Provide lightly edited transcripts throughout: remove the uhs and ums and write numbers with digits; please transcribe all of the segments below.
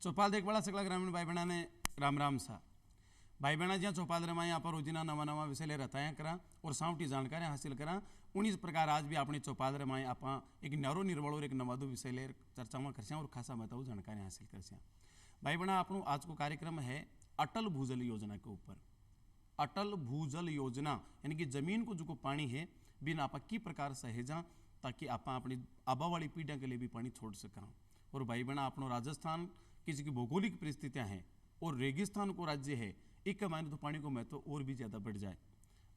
चौपाल देखभाल सगळा ग्रामीण भाई बहना राम राम सा भाई बहना ज्યાં चौपाल रमाई आप रोजीना नवा नवा विषय ले रताया करा और सावटी जानकारी हासिल करा उन्हीं प्रकार आज भी अपनी चौपाल रमाई आप एक न्यारो निर्बल और एक नवादो विषय ले चर्चा में करसे और खासा बताओ जानकारी हासिल करसे। भाई बहना अपनो आज को कार्यक्रम है अटल भूजल योजना के ऊपर। अटल भूजल योजना यानी कि जमीन को जो पानी है बिन आप की प्रकार सहेजा ताकि आप अपनी आबा वाली पीढ़ियों के लिए भी पानी छोड़ सका। और भाई बहना अपनो राजस्थान की जो भौगोलिक परिस्थितियाँ हैं और रेगिस्तान को राज्य है एक मायने तो पानी को महत्व और भी ज़्यादा बढ़ जाए।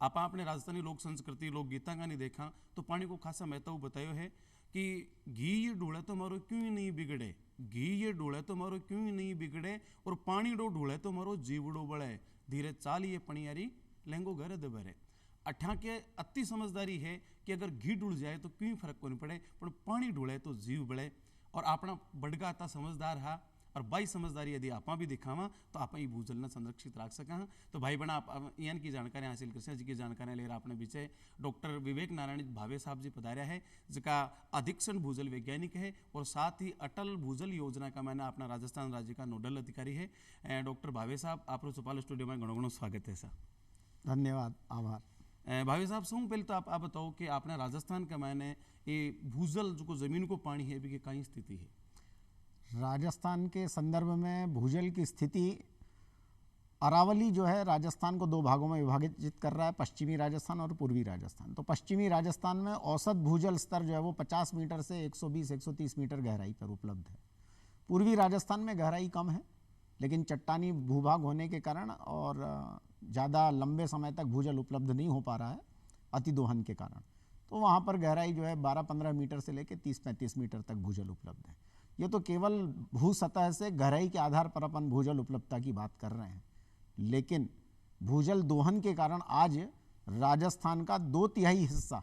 आप अपने राजस्थानी लोक संस्कृति लोक गीता का नहीं देखा तो पानी को खासा महत्व बतायो है कि घी ये ढूढ़े तो मारो क्यों ही नहीं बिगड़े, घी ये ढूढ़े तो मारो क्यों ही नहीं बिगड़े, और पानी डो ढूढ़े तो मारो जीवड़ो बड़े, धीरे चालिए पणियारी लेंगो घर दबरे। अठा के अति समझदारी है कि अगर घी ढूढ़ जाए तो क्यों फर्क को नहीं पड़े, पर पानी ढूढ़े तो जीव बड़े। और अपना बड़गा आता समझदार हा और बाई समझदारी यदि आप भी दिखावा तो आप ही भूजल न संरक्षित रख सका। तो भाई बना आप इन की जानकारी हासिल कर जी की जानकारी ले रहा अपने पीछे डॉक्टर विवेक नारायण भावे साहब जी पधार्या है जिसका अधीक्षण भूजल वैज्ञानिक है और साथ ही अटल भूजल योजना का मैंने अपना राजस्थान राज्य का नोडल अधिकारी है। डॉक्टर भावे साहब आप चौपाल स्टूडियो में घणो घणो स्वागत है सर। धन्यवाद, आभार। भावे साहब सौ पहले तो आप बताओ कि आपने राजस्थान का मैंने ये भूजल जो जमीन को पानी है अभी कहीं स्थिति है? राजस्थान के संदर्भ में भूजल की स्थिति, अरावली जो है राजस्थान को दो भागों में विभाजित कर रहा है, पश्चिमी राजस्थान और पूर्वी राजस्थान। तो पश्चिमी राजस्थान में औसत भूजल स्तर जो है वो 50 मीटर से 120-130 मीटर गहराई पर उपलब्ध है। पूर्वी राजस्थान में गहराई कम है लेकिन चट्टानी भूभाग होने के कारण और ज़्यादा लंबे समय तक भूजल उपलब्ध नहीं हो पा रहा है अतिदोहन के कारण, तो वहाँ पर गहराई जो है 12-15 मीटर से लेकर 30-35 मीटर तक भूजल उपलब्ध है। ये तो केवल भू सतह से गहराई के आधार पर अपन भूजल उपलब्धता की बात कर रहे हैं, लेकिन भूजल दोहन के कारण आज राजस्थान का 2/3 हिस्सा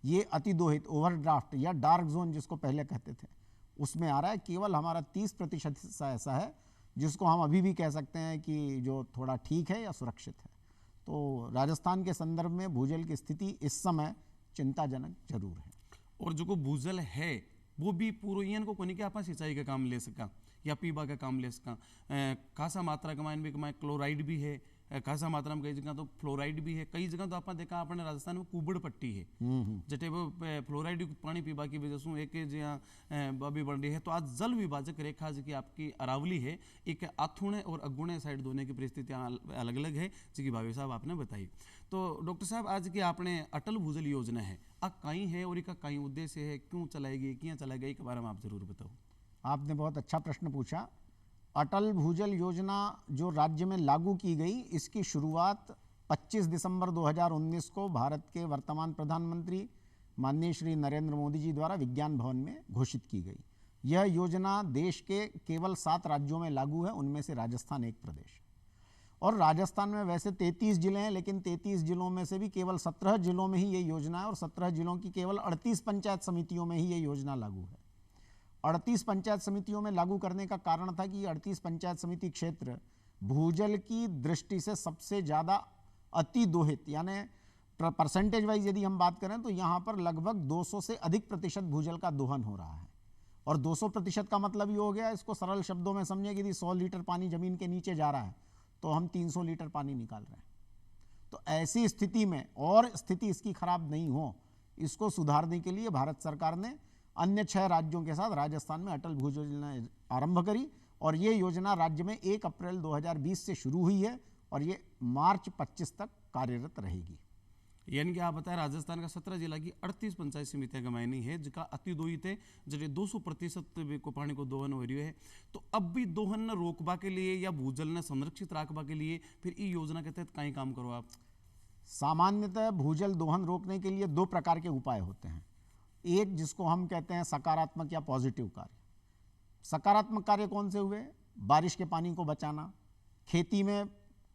ये अतिदोहित ओवरड्राफ्ट या डार्क जोन जिसको पहले कहते थे उसमें आ रहा है। केवल हमारा 30% हिस्सा ऐसा है जिसको हम अभी भी कह सकते हैं कि जो थोड़ा ठीक है या सुरक्षित है। तो राजस्थान के संदर्भ में भूजल की स्थिति इस समय चिंताजनक जरूर है। और जो भूजल है वो भी पूर्वयन को कोनी के आप सिंचाई का काम ले सका या पीबा का काम ले सका। खासा मात्रा कमाइन भी कमाए, क्लोराइड भी है खासा मात्रा में, कई जगह तो फ्लोराइड भी है, कई जगह तो आप देखा अपने राजस्थान में कुबड़ पट्टी है जटे वो फ्लोराइड पानी पीबा की वजह से एक जहाँ बबी बन रही है। तो आज जल विभाजक रेखा जी की आपकी अरावली है एक अथुणे और अगुणे साइड दोने की परिस्थितियाँ अलग अलग है जी की भावे साहब आपने बताई। तो डॉक्टर साहब आज की आपने अटल भूजल योजना है कहीं है और इसका कहीं उद्देश्य है, क्यों चलाएगी, क्या चलाएगा, इसके बारे में आप जरूर बताओ। आपने बहुत अच्छा प्रश्न पूछा। अटल भूजल योजना जो राज्य में लागू की गई इसकी शुरुआत 25 दिसंबर 2019 को भारत के वर्तमान प्रधानमंत्री माननीय श्री नरेंद्र मोदी जी द्वारा विज्ञान भवन में घोषित की गई। यह योजना देश के केवल 7 राज्यों में लागू है, उनमें से राजस्थान एक प्रदेश है। और राजस्थान में वैसे 33 जिले हैं लेकिन 33 जिलों में से भी केवल 17 जिलों में ही ये योजना है और 17 जिलों की केवल 38 पंचायत समितियों में ही ये योजना लागू है। 38 पंचायत समितियों में लागू करने का कारण था कि 38 पंचायत समिति क्षेत्र भूजल की दृष्टि से सबसे ज़्यादा अतिदोहित, यानी परसेंटेज वाइज यदि हम बात करें तो यहाँ पर लगभग 200 से अधिक प्रतिशत भूजल का दोहन हो रहा है। और 200% का मतलब ये हो गया, इसको सरल शब्दों में समझे कि यदि 100 लीटर पानी जमीन के नीचे जा रहा है तो हम 300 लीटर पानी निकाल रहे हैं। तो ऐसी स्थिति में, और स्थिति इसकी खराब नहीं हो, इसको सुधारने के लिए भारत सरकार ने अन्य 6 राज्यों के साथ राजस्थान में अटल भूजल योजना आरंभ करी और ये योजना राज्य में 1 अप्रैल 2020 से शुरू हुई है और ये मार्च 25 तक कार्यरत रहेगी। यानी कि आप बताएं राजस्थान का 17 जिला की 38 पंचायत समितियां गमायनी है जिसका अतिदोहित है, जैसे 200% को पानी को दोहन हो रही है। तो अब भी दोहन न रोकबा के लिए या भूजल न संरक्षित रखबा के लिए फिर इस योजना के तहत कहीं काम करो आप? सामान्यतः भूजल दोहन रोकने के लिए 2 प्रकार के उपाय होते हैं। एक जिसको हम कहते हैं सकारात्मक या पॉजिटिव कार्य। सकारात्मक कार्य कौन से हुए? बारिश के पानी को बचाना, खेती में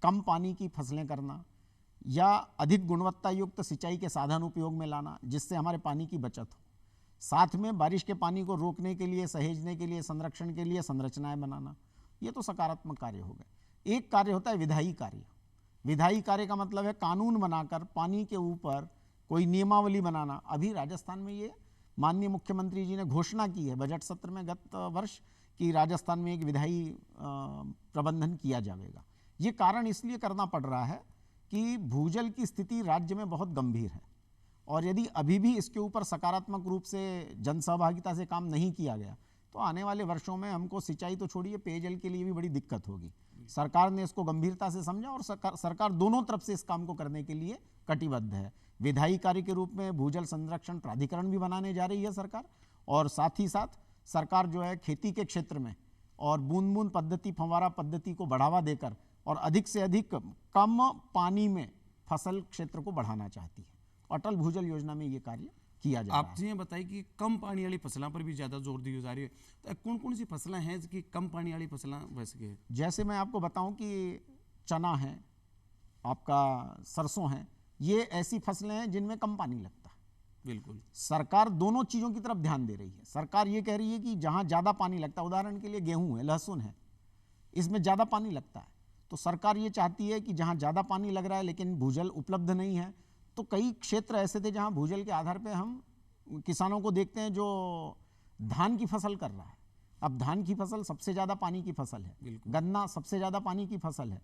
कम पानी की फसलें करना या अधिक गुणवत्ता युक्त सिंचाई के साधन उपयोग में लाना जिससे हमारे पानी की बचत हो। साथ में बारिश के पानी को रोकने के लिए, सहेजने के लिए, संरक्षण के लिए संरचनाएं बनाना। ये तो सकारात्मक कार्य हो गए। एक कार्य होता है विधायी कार्य। विधायी कार्य का मतलब है कानून बनाकर पानी के ऊपर कोई नियमावली बनाना। अभी राजस्थान में ये माननीय मुख्यमंत्री जी ने घोषणा की है बजट सत्र में गत वर्ष कि राजस्थान में एक विधायी प्रबंधन किया जाएगा। ये कारण इसलिए करना पड़ रहा है कि भूजल की स्थिति राज्य में बहुत गंभीर है और यदि अभी भी इसके ऊपर सकारात्मक रूप से जनसहभागिता से काम नहीं किया गया तो आने वाले वर्षों में हमको सिंचाई तो छोड़िए, पेयजल के लिए भी बड़ी दिक्कत होगी। सरकार ने इसको गंभीरता से समझा और सरकार दोनों तरफ से इस काम को करने के लिए कटिबद्ध है। विधायी कार्य के रूप में भूजल संरक्षण प्राधिकरण भी बनाने जा रही है सरकार, और साथ ही साथ सरकार जो है खेती के क्षेत्र में और बूंद बूंद पद्धति, फंवारा पद्धति को बढ़ावा देकर और अधिक से अधिक कम पानी में फसल क्षेत्र को बढ़ाना चाहती है। अटल भूजल योजना में ये कार्य किया जा रहा है। आप जी बताइए कि कम पानी वाली फसलों पर भी ज़्यादा जोर दी जा रही है, तो कौन कौन सी फसलें हैं कि कम पानी वाली फसलें वैसे के? जैसे मैं आपको बताऊं कि चना है, आपका सरसों है, ये ऐसी फसलें हैं जिनमें कम पानी लगता है। बिल्कुल, सरकार दोनों चीज़ों की तरफ ध्यान दे रही है। सरकार ये कह रही है कि जहाँ ज़्यादा पानी लगता है, उदाहरण के लिए गेहूँ है, लहसुन है, इसमें ज़्यादा पानी लगता है, तो सरकार ये चाहती है कि जहाँ ज़्यादा पानी लग रहा है लेकिन भूजल उपलब्ध नहीं है, तो कई क्षेत्र ऐसे थे जहाँ भूजल के आधार पे हम किसानों को देखते हैं जो धान की फसल कर रहा है। अब धान की फसल सबसे ज़्यादा पानी की फसल है, गन्ना सबसे ज़्यादा पानी की फसल है,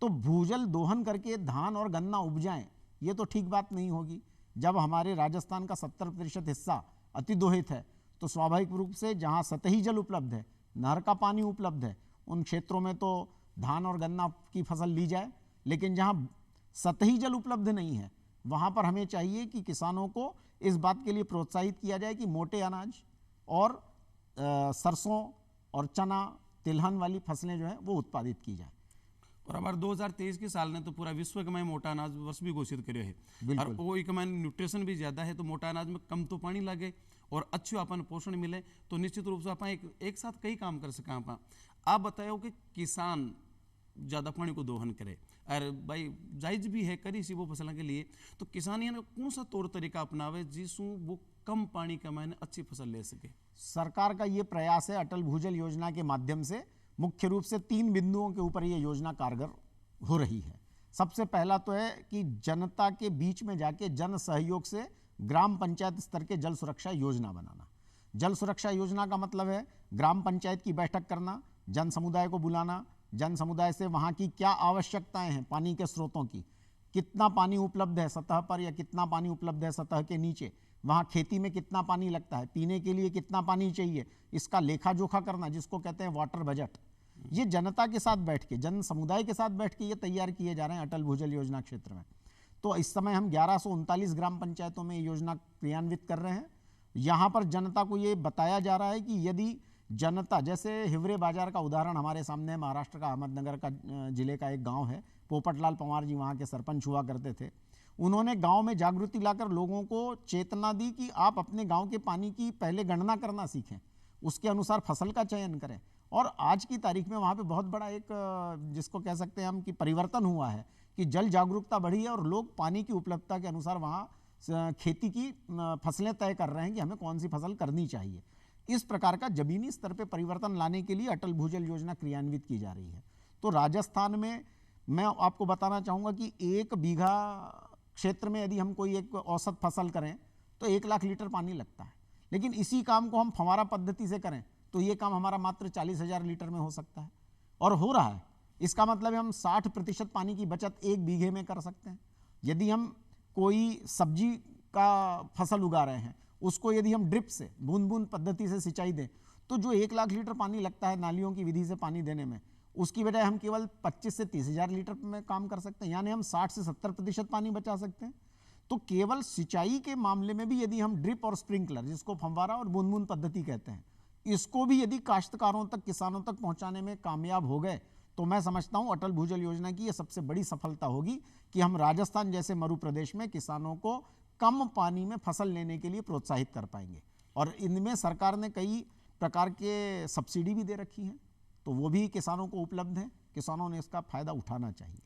तो भूजल दोहन करके धान और गन्ना उपजाएं, ये तो ठीक बात नहीं होगी। जब हमारे राजस्थान का 70% हिस्सा अतिदोहित है तो स्वाभाविक रूप से जहाँ सतही जल उपलब्ध है, नहर का पानी उपलब्ध है, उन क्षेत्रों में तो धान और गन्ना की फसल ली जाए, लेकिन जहाँ सतही जल उपलब्ध नहीं है वहाँ पर हमें चाहिए कि किसानों को इस बात के लिए प्रोत्साहित किया जाए कि मोटे अनाज और सरसों और चना, तिलहन वाली फसलें जो हैं वो उत्पादित की जाए। और हमारे 2023 के साल ने तो पूरा विश्व में मोटा अनाज वर्ष भी घोषित करे है, और वो एक में न्यूट्रिशन भी ज़्यादा है, तो मोटा अनाज में कम तो पानी लगे और अच्छे अपन पोषण मिले तो निश्चित रूप से अपन एक साथ कई काम कर सकें। आप बताओ कि किसान ज़्यादा पानी को दोहन करे, और भाई जायज भी है करी सी वो फसलों के लिए, तो किसान यानी कौन सा तौर तरीका अपनावे जिससे वो कम पानी का मैंने अच्छी फसल ले सके? सरकार का ये प्रयास है अटल भूजल योजना के माध्यम से, मुख्य रूप से 3 बिंदुओं के ऊपर ये योजना कारगर हो रही है। सबसे पहला तो है कि जनता के बीच में जाके जन सहयोग से ग्राम पंचायत स्तर के जल सुरक्षा योजना बनाना। जल सुरक्षा योजना का मतलब है ग्राम पंचायत की बैठक करना, जन समुदाय को बुलाना, जन समुदाय से वहाँ की क्या आवश्यकताएं हैं पानी के स्रोतों की, कितना पानी उपलब्ध है सतह पर या कितना पानी उपलब्ध है सतह के नीचे, वहाँ खेती में कितना पानी लगता है, पीने के लिए कितना पानी चाहिए, इसका लेखा जोखा करना, जिसको कहते हैं वाटर बजट। ये जनता के साथ बैठ के, जन समुदाय के साथ बैठ के ये तैयार किए जा रहे हैं अटल भूजल योजना क्षेत्र में। तो इस समय हम 1139 ग्राम पंचायतों में ये योजना क्रियान्वित कर रहे हैं। यहाँ पर जनता को ये बताया जा रहा है कि यदि जनता, जैसे हिवरे बाजार का उदाहरण हमारे सामने, महाराष्ट्र का अहमदनगर का जिले का एक गांव है, पोपटलाल पंवार जी वहाँ के सरपंच हुआ करते थे। उन्होंने गांव में जागृति लाकर लोगों को चेतना दी कि आप अपने गांव के पानी की पहले गणना करना सीखें, उसके अनुसार फसल का चयन करें। और आज की तारीख में वहाँ पे बहुत बड़ा एक, जिसको कह सकते हैं हम, कि परिवर्तन हुआ है कि जल जागरूकता बढ़ी है और लोग पानी की उपलब्धता के अनुसार वहाँ खेती की फसलें तय कर रहे हैं कि हमें कौन सी फसल करनी चाहिए। इस प्रकार का जमीनी स्तर पे परिवर्तन लाने के लिए अटल भूजल योजना क्रियान्वित की जा रही है। तो राजस्थान में मैं आपको बताना चाहूँगा कि 1 बीघा क्षेत्र में यदि हम कोई एक औसत फसल करें तो 1 लाख लीटर पानी लगता है, लेकिन इसी काम को हम फंवारा पद्धति से करें तो ये काम हमारा मात्र 40,000 लीटर में हो सकता है, और हो रहा है। इसका मतलब है हम 60% पानी की बचत 1 बीघे में कर सकते हैं। यदि हम कोई सब्जी का फसल उगा रहे हैं, उसको यदि हम ड्रिप से, बूंद बूंद पद्धति से सिंचाई दें तो जो 1 लाख लीटर पानी लगता है नालियों की विधि से पानी देने में, उसकी बजाय हम केवल 25 से 30,000 लीटर में काम कर सकते हैं, यानी हम 60 से 70% पानी बचा सकते हैं। तो केवल सिंचाई के मामले में भी यदि हम ड्रिप और स्प्रिंकलर, जिसको फंवारा और बूंद बूंद पद्धति कहते हैं, इसको भी यदि काश्तकारों तक, किसानों तक पहुंचाने में कामयाब हो गए तो मैं समझता हूं अटल भूजल योजना की यह सबसे बड़ी सफलता होगी कि हम राजस्थान जैसे मरु प्रदेश में किसानों को कम पानी में फसल लेने के लिए प्रोत्साहित कर पाएंगे। और इनमें सरकार ने कई प्रकार के सब्सिडी भी दे रखी हैं, तो वो भी किसानों को उपलब्ध हैं, किसानों ने इसका फायदा उठाना चाहिए।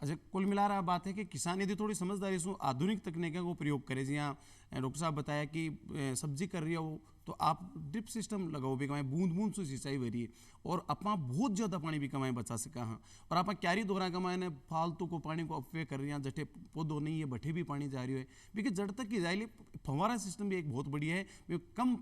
अच्छा, कुल मिला रहा बात है कि किसान यदि थोड़ी समझदारी से आधुनिक तकनीकों को प्रयोग करे, जियाँ डॉक्टर साहब बताया कि सब्जी कर रही हो तो आप ड्रिप सिस्टम लगाओ भी कमाए, बूंद बूंद से सिंचाई हो रही है और अपना बहुत ज़्यादा पानी भी कमाए बचा सका। हाँ, और आप क्यारी दोहरा कमाए ने फालतू को पानी को अपव्यय कर रही हैं, जटे पौधों नहीं है बठे भी पानी जा रही है, क्योंकि जड़ तक की जाए फंवारा सिस्टम भी एक बहुत बढ़िया है, वो कम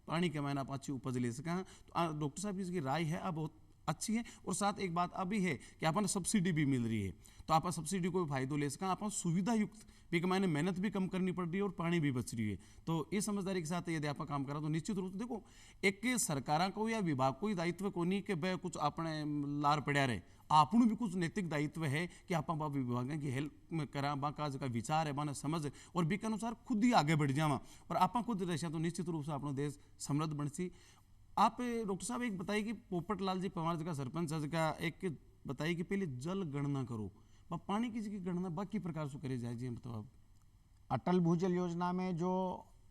पानी कमाए आप अच्छी उपज ले सका। तो डॉक्टर साहब की इसकी राय है अब बहुत अच्छी है। और साथ एक बात अभी है कि अपन सब्सिडी भी मिल रही है, तो आप सब्सिडी को भी फायदो ले सका, आप सुविधा युक्त भी मैंने मेहनत भी कम करनी पड़ रही है और पानी भी बच रही है। तो ये समझदारी के साथ यदि आप काम करा तो निश्चित रूप से देखो, एक सरकार को या विभाग को ही दायित्व को नहीं कि वह कुछ अपने लार पड़ा रहे, आपू भी कुछ नैतिक दायित्व है कि आप विभाग की हेल्प करा, बाका का विचार है बाना समझ और बी के अनुसार खुद ही आगे बढ़ जावा और आप खुद रह तो निश्चित रूप से अपना देश समृद्ध बन सी। आप डॉक्टर साहब एक बताइए कि पोपट लाल जी पवार का सरपंच का एक बताइए कि पहले जल गणना करो, पानी की गणना बाकी प्रकार से करे जाए जी। मतलब अब अटल भूजल योजना में जो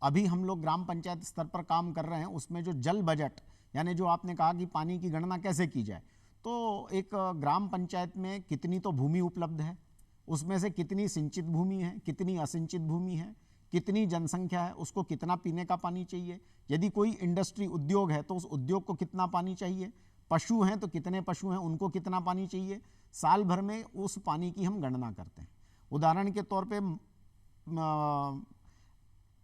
अभी हम लोग ग्राम पंचायत स्तर पर काम कर रहे हैं, उसमें जो जल बजट यानी जो आपने कहा कि पानी की गणना कैसे की जाए, तो एक ग्राम पंचायत में कितनी तो भूमि उपलब्ध है, उसमें से कितनी सिंचित भूमि है, कितनी असिंचित भूमि है, कितनी जनसंख्या है, उसको कितना पीने का पानी चाहिए, यदि कोई इंडस्ट्री उद्योग है तो उस उद्योग को कितना पानी चाहिए, पशु हैं तो कितने पशु हैं उनको कितना पानी चाहिए, साल भर में उस पानी की हम गणना करते हैं। उदाहरण के तौर पे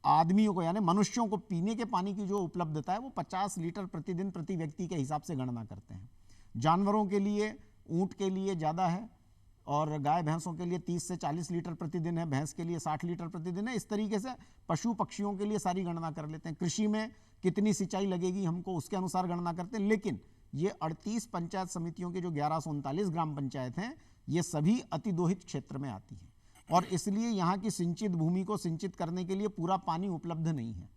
आदमियों को यानी मनुष्यों को पीने के पानी की जो उपलब्धता है वो 50 लीटर प्रतिदिन प्रति व्यक्ति के हिसाब से गणना करते हैं। जानवरों के लिए, ऊंट के लिए ज़्यादा है और गाय भैंसों के लिए 30 से 40 लीटर प्रतिदिन है, भैंस के लिए 60 लीटर प्रतिदिन है। इस तरीके से पशु पक्षियों के लिए सारी गणना कर लेते हैं। कृषि में कितनी सिंचाई लगेगी हमको उसके अनुसार गणना करते हैं। लेकिन ये 38 पंचायत समितियों के जो 1139 ग्राम पंचायत हैं, ये सभी अतिदोहित क्षेत्र में आती हैं और इसलिए यहाँ की सिंचित भूमि को सिंचित करने के लिए पूरा पानी उपलब्ध नहीं है।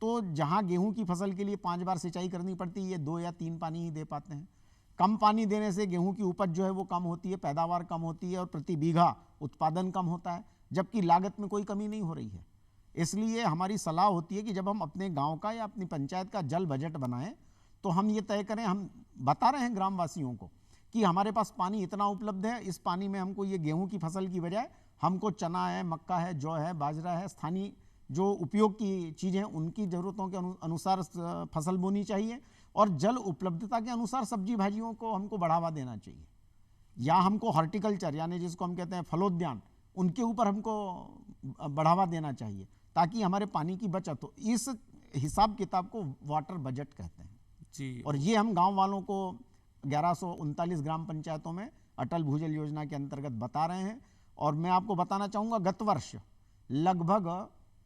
तो जहाँ गेहूं की फसल के लिए 5 बार सिंचाई करनी पड़ती है, 2 या 3 पानी ही दे पाते हैं। कम पानी देने से गेहूं की उपज जो है वो कम होती है, पैदावार कम होती है और प्रति बीघा उत्पादन कम होता है, जबकि लागत में कोई कमी नहीं हो रही है। इसलिए हमारी सलाह होती है कि जब हम अपने गांव का या अपनी पंचायत का जल बजट बनाएं तो हम ये तय करें, हम बता रहे हैं ग्रामवासियों को कि हमारे पास पानी इतना उपलब्ध है, इस पानी में हमको ये गेहूं की फसल की बजाय हमको चना है, मक्का है, जौ है, बाजरा है, स्थानीय जो उपयोग की चीज़ें उनकी ज़रूरतों के अनुसार फसल बोनी चाहिए और जल उपलब्धता के अनुसार सब्जी भाजियों को हमको बढ़ावा देना चाहिए, या हमको हॉर्टिकल्चर यानी जिसको हम कहते हैं फलोद्यान, उनके ऊपर हमको बढ़ावा देना चाहिए ताकि हमारे पानी की बचत हो। इस हिसाब किताब को वाटर बजट कहते हैं जी। और ये हम गांव वालों को 1139 ग्राम पंचायतों में अटल भूजल योजना के अंतर्गत बता रहे हैं। और मैं आपको बताना चाहूँगा, गत वर्ष लगभग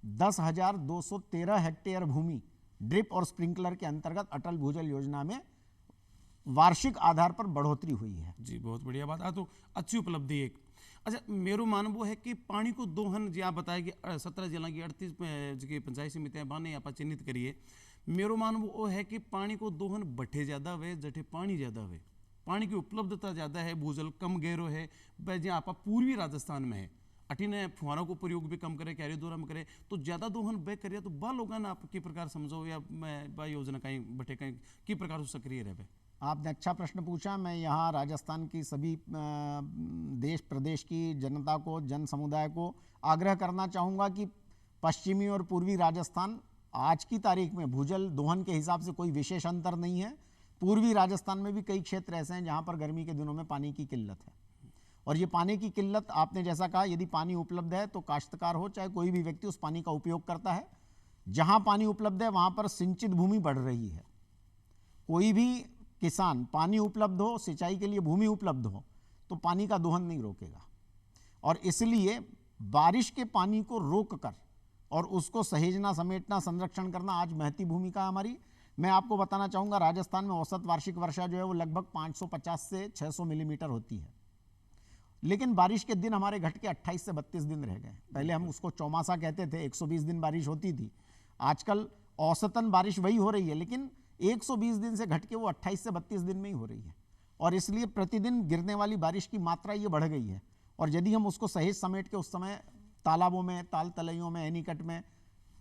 10,213 हेक्टेयर भूमि ड्रिप और स्प्रिंकलर के अंतर्गत अटल भूजल योजना में वार्षिक आधार पर बढ़ोतरी हुई है। जी, बहुत बढ़िया बात है, तो अच्छी उपलब्धि एक। अच्छा, मेरो मानव है कि पानी को दोहन जी आप बताए कि 17 जिला की 38 की पंचायत समितियाँ बाने आप चिन्हित करिए। मेरो मानव वो है कि पानी को दोहन बठे ज़्यादा हुए, जठे पानी ज़्यादा हुए, पानी की उपलब्धता ज़्यादा है, भूजल कम गहरो है, वह जहाँ आप पूर्वी राजस्थान में है अठीने फुहारों को प्रयोग भी कम करे, क्यारी दोरा में करे, तो ज़्यादा दोहन बे करिए तो बा लोग आप की प्रकार समझो या मैं बा योजना कहीं बठे कहीं की प्रकार से सक्रिय रहे। आपने अच्छा प्रश्न पूछा। मैं यहाँ राजस्थान की सभी देश प्रदेश की जनता को, जन समुदाय को आग्रह करना चाहूँगा कि पश्चिमी और पूर्वी राजस्थान आज की तारीख में भूजल दोहन के हिसाब से कोई विशेष अंतर नहीं है। पूर्वी राजस्थान में भी कई क्षेत्र ऐसे हैं जहाँ पर गर्मी के दिनों में पानी की किल्लत है और ये पानी की किल्लत आपने जैसा कहा, यदि पानी उपलब्ध है तो काश्तकार हो चाहे कोई भी व्यक्ति उस पानी का उपयोग करता है। जहाँ पानी उपलब्ध है वहाँ पर सिंचित भूमि बढ़ रही है। कोई भी किसान पानी उपलब्ध हो, सिंचाई के लिए भूमि उपलब्ध हो तो पानी का दोहन नहीं रोकेगा और इसलिए बारिश के पानी को रोक कर और उसको सहेजना, समेटना, संरक्षण करना आज महती भूमिका है हमारी। मैं आपको बताना चाहूँगा, राजस्थान में औसत वार्षिक वर्षा जो है वो लगभग 550 से 600 मिलीमीटर होती है, लेकिन बारिश के दिन हमारे घट के 28 से 32 दिन रह गए। पहले हम उसको चौमासा कहते थे, 120 दिन बारिश होती थी। आजकल औसतन बारिश वही हो रही है लेकिन 120 दिन से घट के वो 28 से 32 दिन में ही हो रही है और इसलिए प्रतिदिन गिरने वाली बारिश की मात्रा ये बढ़ गई है। और यदि हम उसको सहेज समेट के उस समय तालाबों में, ताल तलैयों में, एनीकट में,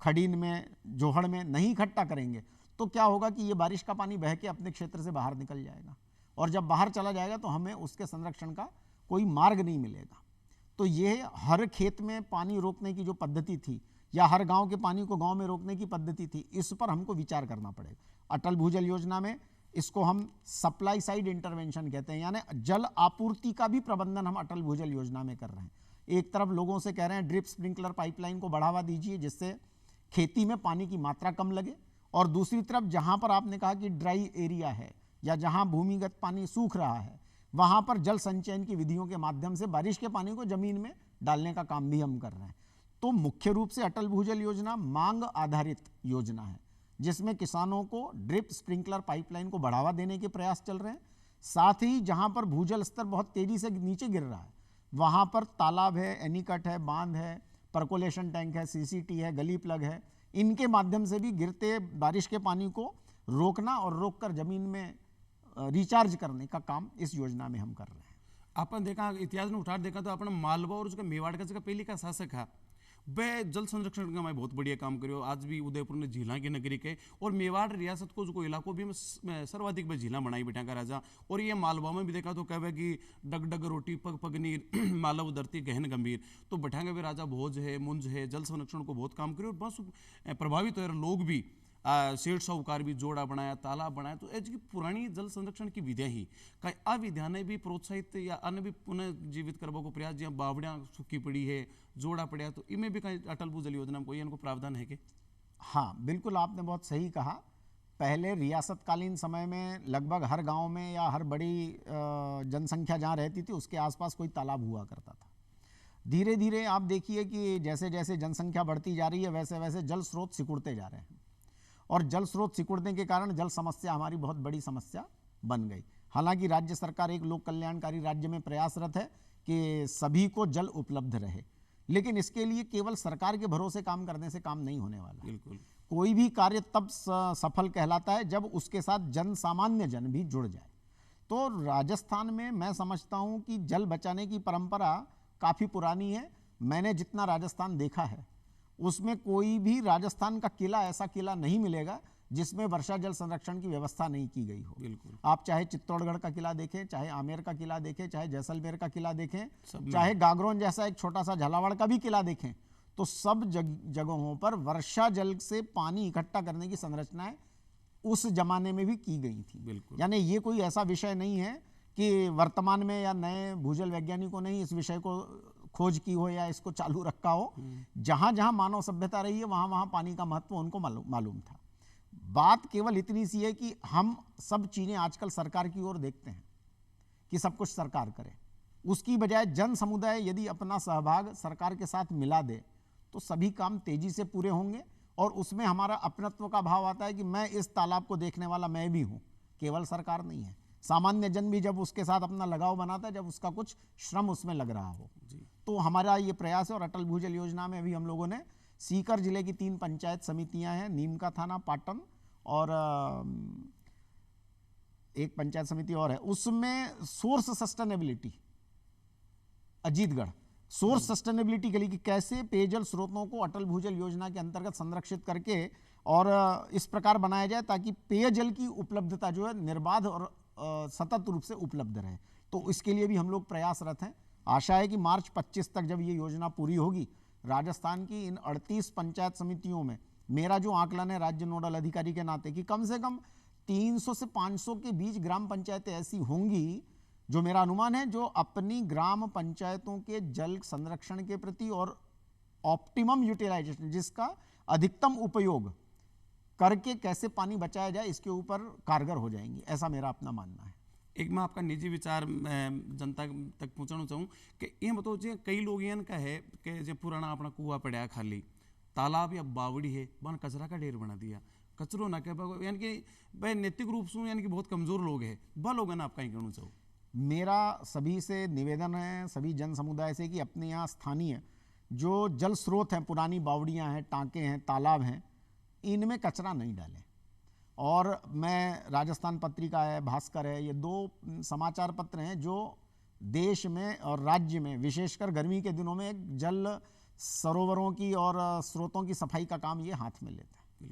खडीन में, जोहड़ में नहीं इकट्ठा करेंगे तो क्या होगा कि ये बारिश का पानी बह के अपने क्षेत्र से बाहर निकल जाएगा और जब बाहर चला जाएगा तो हमें उसके संरक्षण का कोई मार्ग नहीं मिलेगा। तो ये हर खेत में पानी रोकने की जो पद्धति थी या हर गांव के पानी को गांव में रोकने की पद्धति थी, इस पर हमको विचार करना पड़ेगा। अटल भूजल योजना में इसको हम सप्लाई साइड इंटरवेंशन कहते हैं, यानी जल आपूर्ति का भी प्रबंधन हम अटल भूजल योजना में कर रहे हैं। एक तरफ लोगों से कह रहे हैं ड्रिप स्प्रिंकलर पाइपलाइन को बढ़ावा दीजिए जिससे खेती में पानी की मात्रा कम लगे, और दूसरी तरफ जहां पर आपने कहा कि ड्राई एरिया है या जहां भूमिगत पानी सूख रहा है, वहां पर जल संचयन की विधियों के माध्यम से बारिश के पानी को जमीन में डालने का काम भी हम कर रहे हैं। तो मुख्य रूप से अटल भूजल योजना मांग आधारित योजना है जिसमें किसानों को ड्रिप स्प्रिंकलर पाइपलाइन को बढ़ावा देने के प्रयास चल रहे हैं। साथ ही जहां पर भूजल स्तर बहुत तेजी से नीचे गिर रहा है वहां पर तालाब है, एनीकट है, बांध है, परकोलेशन टैंक है, सीसीटी है, गली प्लग है, इनके माध्यम से भी गिरते बारिश के पानी को रोकना और रोककर जमीन में रिचार्ज करने का काम इस योजना में हम कर रहे हैं। अपन देखा इतिहास में उठार देखा तो अपना मालवा और उसका मेवाड़ का पहले का शासक है वह जल संरक्षण का मैं बहुत बढ़िया काम करियो। आज भी उदयपुर ने झीला की नगरी के और मेवाड़ रियासत को जो इलाकों भी में सर्वाधिक में झीला बनाई बैठा का राजा। और ये मालवा में भी देखा तो कहे कि डग डग रोटी पग पग नीर मालव धरती गहन गंभीर। तो बैठांगे भी राजा भोज है, मुंज है, जल संरक्षण को बहुत काम करियो और बस प्रभावित हो लोग भी सेठ साहूकार भी जोड़ा बनाया, तालाब बनाया। तो एज की पुरानी जल संरक्षण की विधियां ही कई अविधियां ने भी प्रोत्साहित या अन्य भी पुनः जीवित करने को प्रयास, जहाँ बावड़ियाँ सूखी पड़ी है, जोड़ा पड़ा, तो इनमें भी कहीं अटल भूजल योजना में कोई इनको प्रावधान है कि? हाँ बिल्कुल, आपने बहुत सही कहा। पहले रियासतकालीन समय में लगभग हर गांव में या हर बड़ी जनसंख्या जहाँ रहती थी उसके आसपास कोई तालाब हुआ करता था। धीरे धीरे आप देखिए कि जैसे जैसे जनसंख्या बढ़ती जा रही है वैसे वैसे जल स्रोत सिकुड़ते जा रहे हैं और जल स्रोत सिकुड़ने के कारण जल समस्या हमारी बहुत बड़ी समस्या बन गई। हालांकि राज्य सरकार एक लोक कल्याणकारी राज्य में प्रयासरत है कि सभी को जल उपलब्ध रहे, लेकिन इसके लिए केवल सरकार के भरोसे काम करने से काम नहीं होने वाला। बिल्कुल, कोई भी कार्य तब सफल कहलाता है जब उसके साथ जन सामान्य जन भी जुड़ जाए। तो राजस्थान में मैं समझता हूं कि जल बचाने की परंपरा काफ़ी पुरानी है। मैंने जितना राजस्थान देखा है उसमें कोई भी राजस्थान का किला ऐसा किला नहीं मिलेगा जिसमें वर्षा जल संरक्षण की व्यवस्था नहीं की गई हो। बिल्कुल, आप चाहे चित्तौड़गढ़ का किला देखें, चाहे आमेर का किला देखें, चाहे जैसलमेर का किला देखें, सब चाहे गागरोन जैसा एक छोटा सा झालावाड़ का भी किला देखें, तो सब जगहों पर वर्षा जल से पानी इकट्ठा करने की संरचनाएं उस जमाने में भी की गई थी। बिल्कुल, यानी ये कोई ऐसा विषय नहीं है कि वर्तमान में या नए भूजल वैज्ञानिकों ने इस विषय को खोज की हो या इसको चालू रखा हो। जहां जहां मानव सभ्यता रही है वहां वहां पानी का महत्व उनको मालूम था। बात केवल इतनी सी है कि हम सब चीजें आजकल सरकार की ओर देखते हैं कि सब कुछ सरकार करे, उसकी बजाय जन समुदाय यदि अपना सहभाग सरकार के साथ मिला दे तो सभी काम तेजी से पूरे होंगे और उसमें हमारा अपनत्व का भाव आता है कि मैं इस तालाब को देखने वाला मैं भी हूं, केवल सरकार नहीं है। सामान्य जन भी जब उसके साथ अपना लगाव बनाता है, जब उसका कुछ श्रम उसमें लग रहा हो। तो हमारा ये प्रयास है। और अटल भूजल योजना में अभी हम लोगों ने सीकर जिले की 3 पंचायत समितियां हैं, नीमका थाना, पाटन और एक पंचायत समिति और है, उसमें source sustainability Ajitgarh source sustainability के लिए कि कैसे पेयजल स्रोतों को अटल भूजल योजना के अंतर्गत संरक्षित करके और इस प्रकार बनाया जाए ताकि पेयजल की उपलब्धता जो है निर्बाध और सतत रूप से उपलब्ध रहे। तो इसके लिए भी हम लोग प्रयासरत हैं। आशा है कि मार्च 25 तक जब ये योजना पूरी होगी, राजस्थान की इन 38 पंचायत समितियों में मेरा जो आकलन है राज्य नोडल अधिकारी के नाते कि कम से कम 300 से 500 के बीच ग्राम पंचायतें ऐसी होंगी, जो मेरा अनुमान है, जो अपनी ग्राम पंचायतों के जल संरक्षण के प्रति और ऑप्टिमम यूटिलाइजेशन, जिसका अधिकतम उपयोग करके कैसे पानी बचाया जाए, इसके ऊपर कारगर हो जाएंगी। ऐसा मेरा अपना मानना है। एक मैं आपका निजी विचार जनता तक पहुंचाना चाहूँ कि ये बताओ जी, कई लोग यन का है कि जो पुराना अपना कुआ पड़ा खाली तालाब या बावड़ी है, वन कचरा का ढेर बना दिया, कचरो ना कह, यानी कि भाई नैतिक रूप से यानी कि बहुत कमजोर लोग हैं, वह लोग ना आप कहीं कहना चाहो? मेरा सभी से निवेदन है, सभी जन समुदाय से, कि अपने यहाँ स्थानीय जो जल स्रोत हैं, पुरानी बावड़ियाँ हैं, टाँके हैं, तालाब हैं, इनमें कचरा नहीं डालें। और मैं राजस्थान पत्रिका है, भास्कर है, ये 2 समाचार पत्र हैं जो देश में और राज्य में विशेषकर गर्मी के दिनों में जल सरोवरों की और स्रोतों की सफाई का काम ये हाथ में लेते हैं।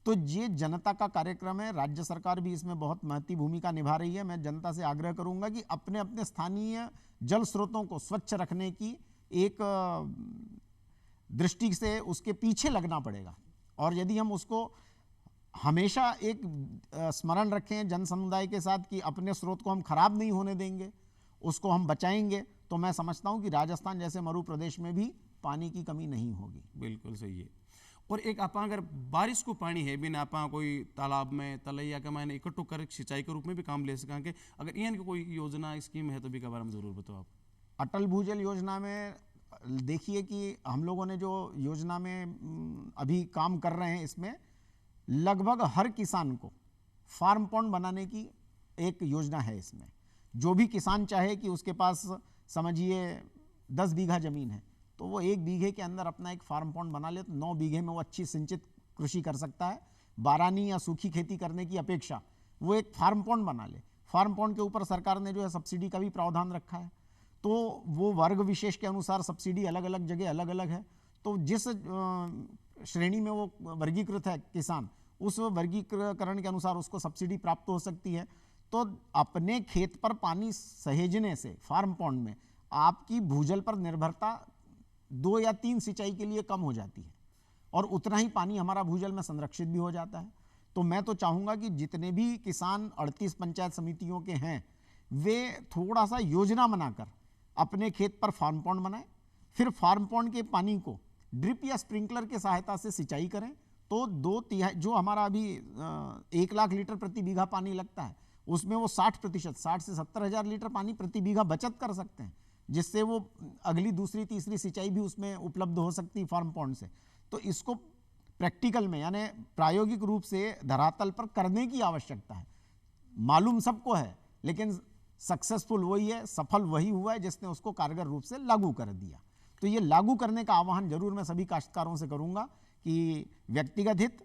तो ये जनता का कार्यक्रम है, राज्य सरकार भी इसमें बहुत महत्वपूर्ण भूमिका निभा रही है। मैं जनता से आग्रह करूंगा कि अपने अपने स्थानीय जल स्रोतों को स्वच्छ रखने की एक दृष्टि से उसके पीछे लगना पड़ेगा। और यदि हम उसको हमेशा एक स्मरण रखें जन समुदाय के साथ कि अपने स्रोत को हम खराब नहीं होने देंगे, उसको हम बचाएंगे, तो मैं समझता हूं कि राजस्थान जैसे मरु प्रदेश में भी पानी की कमी नहीं होगी। बिल्कुल सही है। और एक आप अगर बारिश को पानी है बिना आप कोई तालाब में तलैया के मैंने इकट्ठो कर सिंचाई के रूप में भी काम ले सकें, अगर इन कोई योजना स्कीम है तो भी के बारे में जरूर बताओ आप। अटल भूजल योजना में देखिए कि हम लोगों ने जो योजना में अभी काम कर रहे हैं, इसमें लगभग हर किसान को फार्म पॉन्ड बनाने की एक योजना है। इसमें जो भी किसान चाहे कि उसके पास समझिए 10 बीघा जमीन है, तो वो 1 बीघे के अंदर अपना एक फार्म पॉन्ड बना ले, तो 9 बीघे में वो अच्छी सिंचित कृषि कर सकता है। बारानी या सूखी खेती करने की अपेक्षा वो एक फार्म पॉन्ड बना ले। फार्म पॉन्ड के ऊपर सरकार ने जो है सब्सिडी का भी प्रावधान रखा है, तो वो वर्ग विशेष के अनुसार सब्सिडी अलग अलग जगह अलग अलग है। तो जिस श्रेणी में वो वर्गीकृत है किसान, उस वर्गीकरण के अनुसार उसको सब्सिडी प्राप्त हो सकती है। तो अपने खेत पर पानी सहेजने से फार्म पॉन्ड में आपकी भूजल पर निर्भरता 2 या 3 सिंचाई के लिए कम हो जाती है, और उतना ही पानी हमारा भूजल में संरक्षित भी हो जाता है। तो मैं तो चाहूँगा कि जितने भी किसान 38 पंचायत समितियों के हैं, वे थोड़ा सा योजना बनाकर अपने खेत पर फार्म पॉन्ड बनाएं, फिर फार्म पॉन्ड के पानी को ड्रिप या स्प्रिंकलर की सहायता से सिंचाई करें। तो 2/3 जो हमारा अभी 1 लाख लीटर प्रति बीघा पानी लगता है, उसमें वो 60% 60 से 70 हज़ार लीटर पानी प्रति बीघा बचत कर सकते हैं, जिससे वो अगली दूसरी तीसरी सिंचाई भी उसमें उपलब्ध हो सकती है फार्म पॉन्ड से। तो इसको प्रैक्टिकल में यानी प्रायोगिक रूप से धरातल पर करने की आवश्यकता है। मालूम सबको है, लेकिन सक्सेसफुल वही है, सफल वही हुआ है जिसने उसको कारगर रूप से लागू कर दिया। तो ये लागू करने का आह्वान जरूर मैं सभी काश्तकारों से करूंगा कि व्यक्तिगत हित,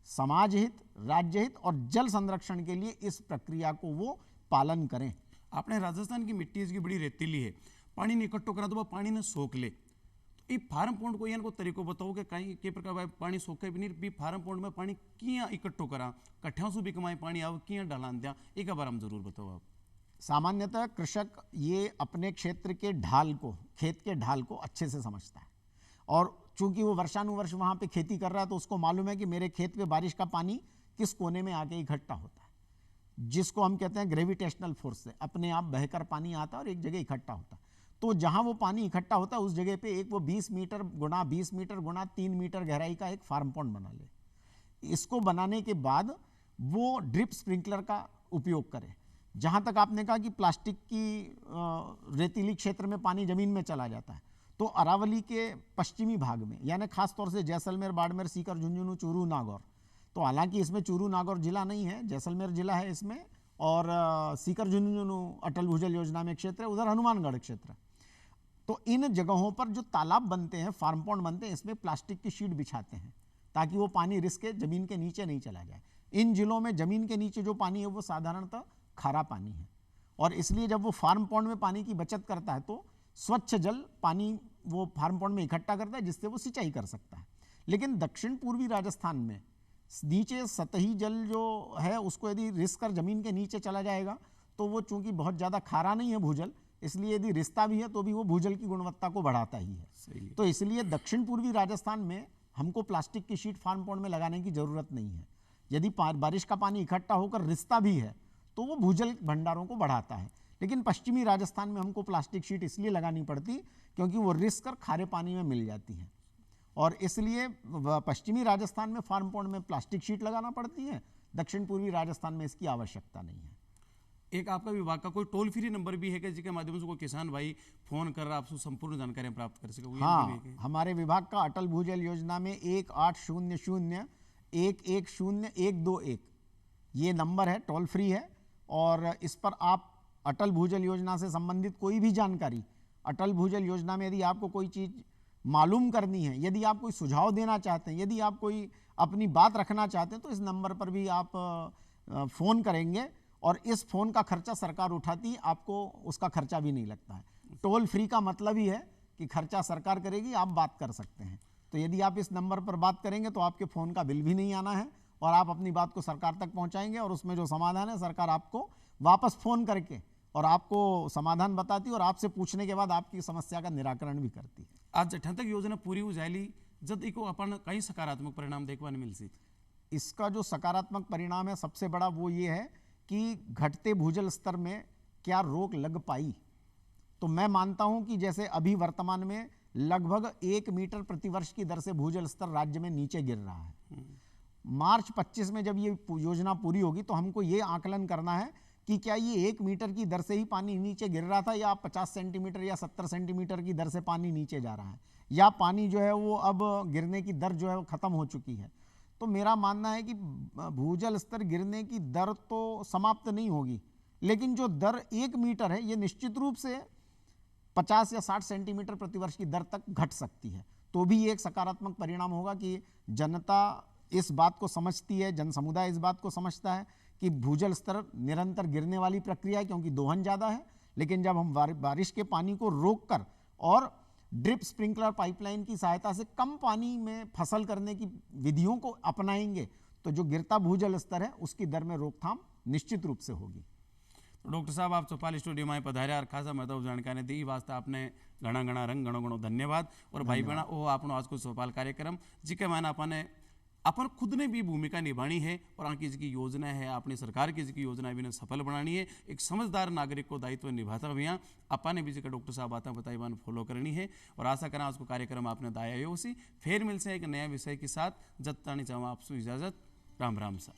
समाज हित, राज्य हित और जल संरक्षण के लिए इस प्रक्रिया को वो पालन करें। आपने राजस्थान की मिट्टी इसकी बड़ी रेतीली है, पानी ने इकट्ठो करा तो वह पानी ने सोख ले। तो ये फार्म पॉन्ड को इनको तरीको बताओ कि कहीं के प्रकार पानी सोखे भी नहीं, भी फार्म पॉन्ड में पानी किया इकट्ठो करा, कट्ठियों से भी कमाई पानी आओ किया डालान दिया, एक बार हम जरूर बताओ आप। सामान्यतः कृषक ये अपने क्षेत्र के ढाल को, खेत के ढाल को अच्छे से समझता है, और चूंकि वो वर्षानुवर्ष वहाँ पे खेती कर रहा है, तो उसको मालूम है कि मेरे खेत पे बारिश का पानी किस कोने में आके इकट्ठा होता है, जिसको हम कहते हैं ग्रेविटेशनल फोर्स से अपने आप बहकर पानी आता है और एक जगह इकट्ठा होता है। तो जहाँ वो पानी इकट्ठा होता है उस जगह पे एक वो 20 मीटर गुणा 20 मीटर गुणा 3 मीटर गहराई का एक फार्म पॉन्ड बना ले। इसको बनाने के बाद वो ड्रिप स्प्रिंकलर का उपयोग करें। जहाँ तक आपने कहा कि प्लास्टिक की रेतीली क्षेत्र में पानी जमीन में चला जाता है, तो अरावली के पश्चिमी भाग में यानी खासतौर से जैसलमेर, बाड़मेर, सीकर, झुंझुनू, चूरू, नागौर, तो हालांकि इसमें चूरू नागौर जिला नहीं है, जैसलमेर जिला है इसमें, और सीकर झुंझुनू अटल भूजल योजना में क्षेत्र है, उधर हनुमानगढ़ क्षेत्र है। तो इन जगहों पर जो तालाब बनते हैं, फार्म पॉन्ड बनते हैं, इसमें प्लास्टिक की शीट बिछाते हैं ताकि वो पानी रिस के जमीन के नीचे नहीं चला जाए। इन जिलों में जमीन के नीचे जो पानी है वो साधारणतः खारा पानी है, और इसलिए जब वो फार्म पॉन्ड में पानी की बचत करता है तो स्वच्छ जल पानी वो फार्म पॉन्ड में इकट्ठा करता है, जिससे वो सिंचाई कर सकता है। लेकिन दक्षिण पूर्वी राजस्थान में नीचे सतही जल जो है उसको यदि रिस कर जमीन के नीचे चला जाएगा तो वो चूंकि बहुत ज़्यादा खारा नहीं है भूजल, इसलिए यदि रिश्ता भी है तो भी वो भूजल की गुणवत्ता को बढ़ाता ही है। सही है। तो इसलिए दक्षिण पूर्वी राजस्थान में हमको प्लास्टिक की शीट फार्म पॉन्ड में लगाने की जरूरत नहीं है। यदि बारिश का पानी इकट्ठा होकर रिश्ता भी है तो वो भूजल भंडारों को बढ़ाता है। लेकिन पश्चिमी राजस्थान में हमको प्लास्टिक शीट इसलिए लगानी पड़ती क्योंकि वो रिस कर खारे पानी में मिल जाती है, और इसलिए पश्चिमी राजस्थान में फार्म पॉन्ड में प्लास्टिक शीट लगाना पड़ती है, दक्षिण पूर्वी राजस्थान में इसकी आवश्यकता नहीं है। एक आपका विभाग का कोई टोल फ्री नंबर भी है कि जिसके माध्यम से कोई किसान भाई फोन कर आपसे संपूर्ण जानकारियां प्राप्त कर सके? हाँ, हमारे विभाग का अटल भूजल योजना में 1800-110-121 ये नंबर है, टोल फ्री है, और इस पर आप अटल भूजल योजना से संबंधित कोई भी जानकारी, अटल भूजल योजना में यदि आपको कोई चीज़ मालूम करनी है, यदि आप कोई सुझाव देना चाहते हैं, यदि आप कोई अपनी बात रखना चाहते हैं, तो इस नंबर पर भी आप फ़ोन करेंगे, और इस फ़ोन का खर्चा सरकार उठाती है, आपको उसका खर्चा भी नहीं लगता है। टोल फ्री का मतलब ही है कि खर्चा सरकार करेगी, आप बात कर सकते हैं। तो यदि आप इस नंबर पर बात करेंगे तो आपके फ़ोन का बिल भी नहीं आना है, और आप अपनी बात को सरकार तक पहुंचाएंगे और उसमें जो समाधान है सरकार आपको वापस फोन करके और आपको समाधान बताती है और आपसे पूछने के बाद आपकी समस्या का निराकरण भी करती है। आज जठन तक योजना पूरी हो जाएली जब इको अपन कई सकारात्मक परिणाम देखने मिल सी। इसका जो सकारात्मक परिणाम है सबसे बड़ा वो ये है कि घटते भूजल स्तर में क्या रोक लग पाई। तो मैं मानता हूं कि जैसे अभी वर्तमान में लगभग 1 मीटर प्रतिवर्ष की दर से भूजल स्तर राज्य में नीचे गिर रहा है। मार्च 25 में जब ये योजना पूरी होगी तो हमको ये आकलन करना है कि क्या ये 1 मीटर की दर से ही पानी नीचे गिर रहा था या 50 सेंटीमीटर या 70 सेंटीमीटर की दर से पानी नीचे जा रहा है, या पानी जो है वो अब गिरने की दर जो है वो खत्म हो चुकी है। तो मेरा मानना है कि भूजल स्तर गिरने की दर तो समाप्त नहीं होगी, लेकिन जो दर 1 मीटर है ये निश्चित रूप से 50 या 60 सेंटीमीटर प्रतिवर्ष की दर तक घट सकती है। तो भी एक सकारात्मक परिणाम होगा कि जनता इस बात को समझती है, जन समुदाय इस बात को समझता है कि भूजल स्तर निरंतर गिरने वाली प्रक्रिया है क्योंकि दोहन ज़्यादा है। लेकिन जब हम बारिश के पानी को रोककर और ड्रिप स्प्रिंकलर पाइपलाइन की सहायता से कम पानी में फसल करने की विधियों को अपनाएंगे तो जो गिरता भूजल स्तर है उसकी दर में रोकथाम निश्चित रूप से होगी। तो डॉक्टर साहब आप चौपाल स्टूडियो में पधार्या और खासा महत्व जानकारी दी वास्ते आपने घना घना रंग घणो घणो धन्यवाद। और भाई बहना वो आपनो आज को चौपाल कार्यक्रम जिके मैंने अपने अपन खुद ने भी भूमिका निभानी है और आगे की योजना है अपनी सरकार की जी योजना भी सफल बनानी है। एक समझदार नागरिक को दायित्व निभाता भैया अपन ने भी जी डॉक्टर साहब बातें बताई बान फॉलो करनी है। और आशा करें आज को कार्यक्रम आपने दाया हो सी फिर मिलसे एक नया विषय के साथ। जब तानी चाहूँ आपसे इजाज़त। राम राम सा।